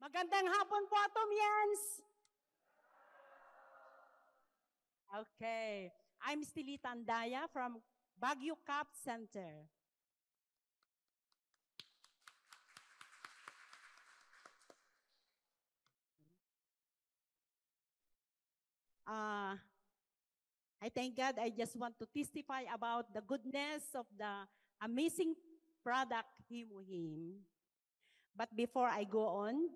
Magandang hapon po, Atomians! Okay. I'm Stilita Andaya from Baguio Cap Center. I thank God. I just want to testify about the goodness of the amazing product, Himuhim. But before I go on,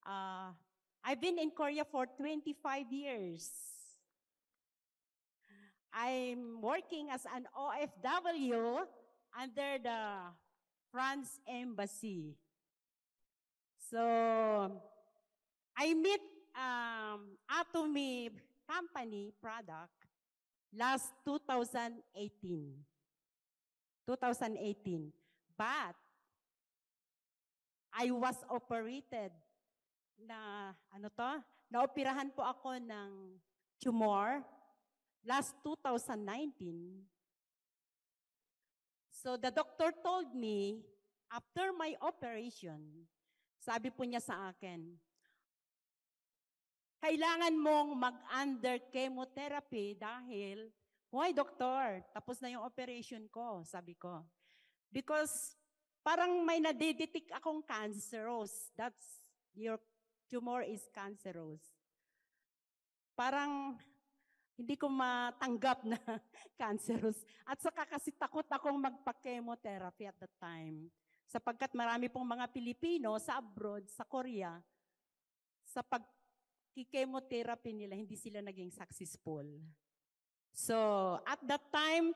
uh, I've been in Korea for 25 years. I'm working as an OFW under the France Embassy. So, I meet Atomy Company product last 2018. 2018. But, I was operated na, naoperahan po ako ng tumor last 2019. So the doctor told me, after my operation, sabi po niya sa akin, kailangan mong mag-under chemotherapy dahil, why doctor? Tapos na yung operation ko, sabi ko. Because parang may nadidetect akong cancerous. That's, your tumor is cancerous. Parang hindi ko matanggap na cancerous. At saka kasi takot akong magpa-chemotherapy at that time. Sapagkat marami pong mga Pilipino sa abroad, sa Korea, sa pag-chemotherapy nila, hindi sila naging successful. So, at that time,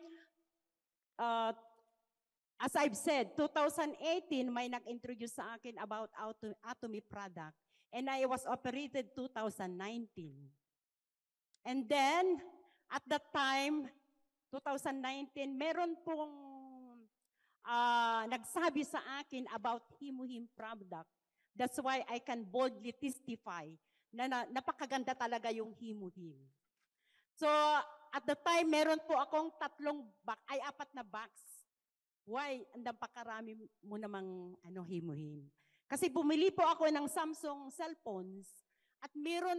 as I've said, 2018, may nag-introduce sa akin about Atomy product. And I was operated 2019. And then, at that time, 2019, meron pong nagsabi sa akin about Himuhim product. That's why I can boldly testify na napakaganda talaga yung Himuhim. So, at the time, meron po akong 4 box. Why? Andang pakarami mo namang Himuhim. Kasi bumili po ako ng Samsung cellphones at meron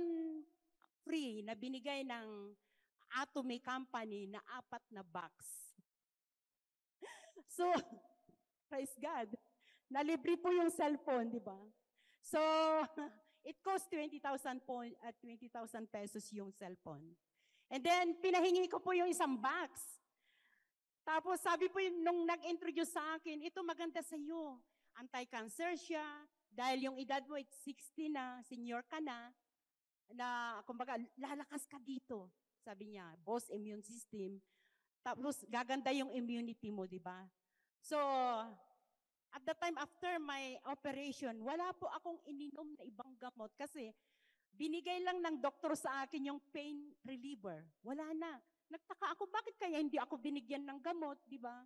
free na binigay ng Atomy Company na 4 box. So, praise God. Nalibre po yung cellphone, di ba? So, it cost 20,000 pesos yung cellphone. And then, pinahingi ko po yung isang box. Tapos, sabi po nung nag-introduce sa akin, ito maganda sa iyo. Anti-cancer siya. Dahil yung edad mo, 60 na, senior ka na, kumbaga, lalakas ka dito. Sabi niya, boost immune system. Tapos, gaganda yung immunity mo, di ba? So, at the time after my operation, wala po akong ininom na ibang gamot kasi binigay lang ng doktor sa akin yung pain reliever. Wala na. Nagtaka ako, bakit kaya hindi ako binigyan ng gamot, di ba?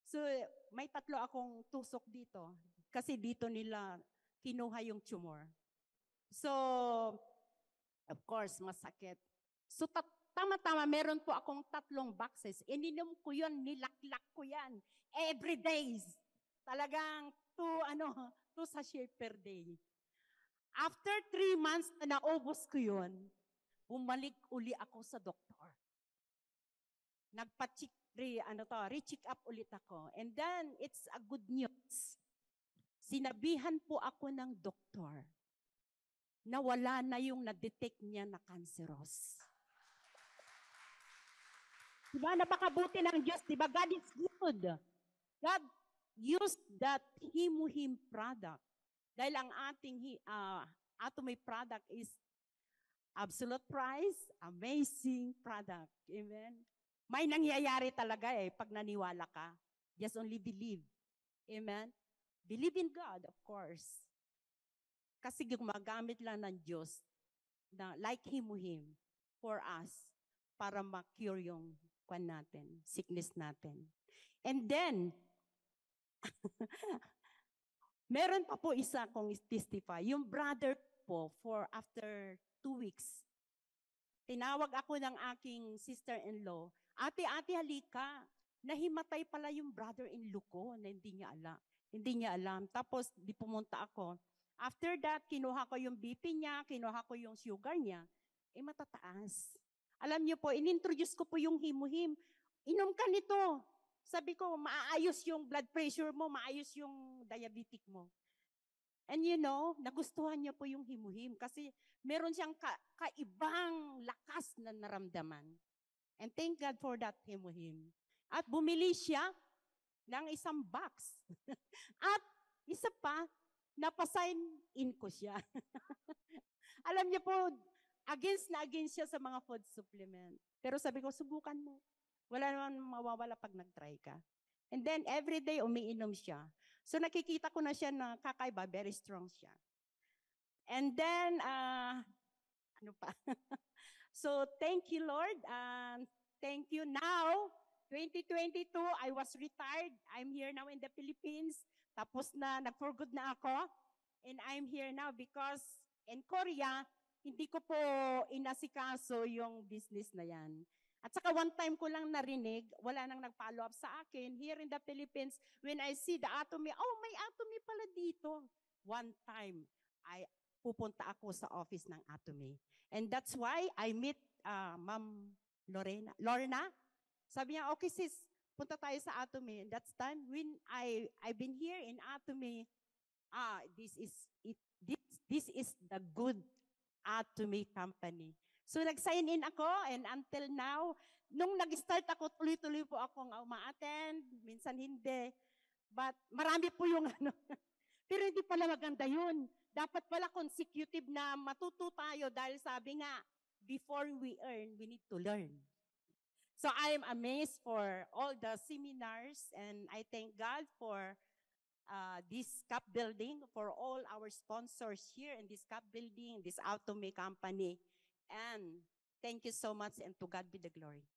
So, may 3 akong tusok dito. Kasi dito nila kinuha yung tumor. So, of course, masakit. So, tama-tama, meron po akong 3 boxes. Ininom ko yun, nilaklak ko yan. Every days. Talagang 2 sachet per day. After 3 months na naubos ko yun, bumalik uli ako sa doktor. Re-check up ulit ako. And then, it's a good news. Sinabihan po ako ng doktor na wala na yung na-detect niya na cancerous. Diba? Napakabuti ng Diyos. Diba? God is good. God used that Himuhim product. Dahil ang ating Atomy product is absolute price, amazing product. Amen? May nangyayari talaga pag naniwala ka. Just only believe. Amen? Believe in God, of course. Kasi gumagamit lang ng Diyos na like Himuhim for us para ma-cure yung sickness natin. And then, meron pa po isa kong testify. Yung brother po, for after 2 weeks, tinawag ako ng aking sister-in-law, ate, halika. Nahimatay pala yung brother-in-law ko na hindi niya alam. Tapos, di pumunta ako. After that, kinuha ko yung BP niya, kinuha ko yung sugar niya, matataas. Alam niyo po, inintroduce ko po yung himuhim. Inom ka nito. Sabi ko, maayos yung blood pressure mo, maayos yung diabetic mo. And nagustuhan niya po yung himuhim kasi meron siyang kaibang lakas na naramdaman. And thank God for that himuhim. At bumili siya ng isang box. At isa pa, napasign in ko siya. Alam niyo po, against siya sa mga food supplement. Pero sabi ko, subukan mo. Wala naman mawawala pag nag-try ka. And then, every day, umiinom siya. So, nakikita ko na siya na kakaiba, very strong siya. And then, ano pa? So, thank you, Lord. Thank you. Now, 2022, I was retired. I'm here now in the Philippines. Tapos na, nag-for good na ako. And I'm here now because in Korea, hindi ko po inasikaso yung business na yan. At saka one time ko lang narinig, wala nang nag-follow up sa akin. Here in the Philippines, when I see the Atomy, may Atomy pala dito. One time, pupunta ako sa office ng Atomy. And that's why I meet Ma'am Lorna. Sabi niya, okay sis, punta tayo sa Atomy. And that's time when I've been here in Atomy, this is the good Atomy company. So nag-sign in ako and until now, nung nag-start ako, tuloy-tuloy po akong uma-attend, minsan hindi. But marami po yung pero hindi pala maganda yun. Dapat pala consecutive na matuto tayo dahil sabi nga, before we earn, we need to learn. So I am amazed for all the seminars and I thank God for this cup building, for all our sponsors here in this cup building, this Atomy company. And thank you so much and to God be the glory.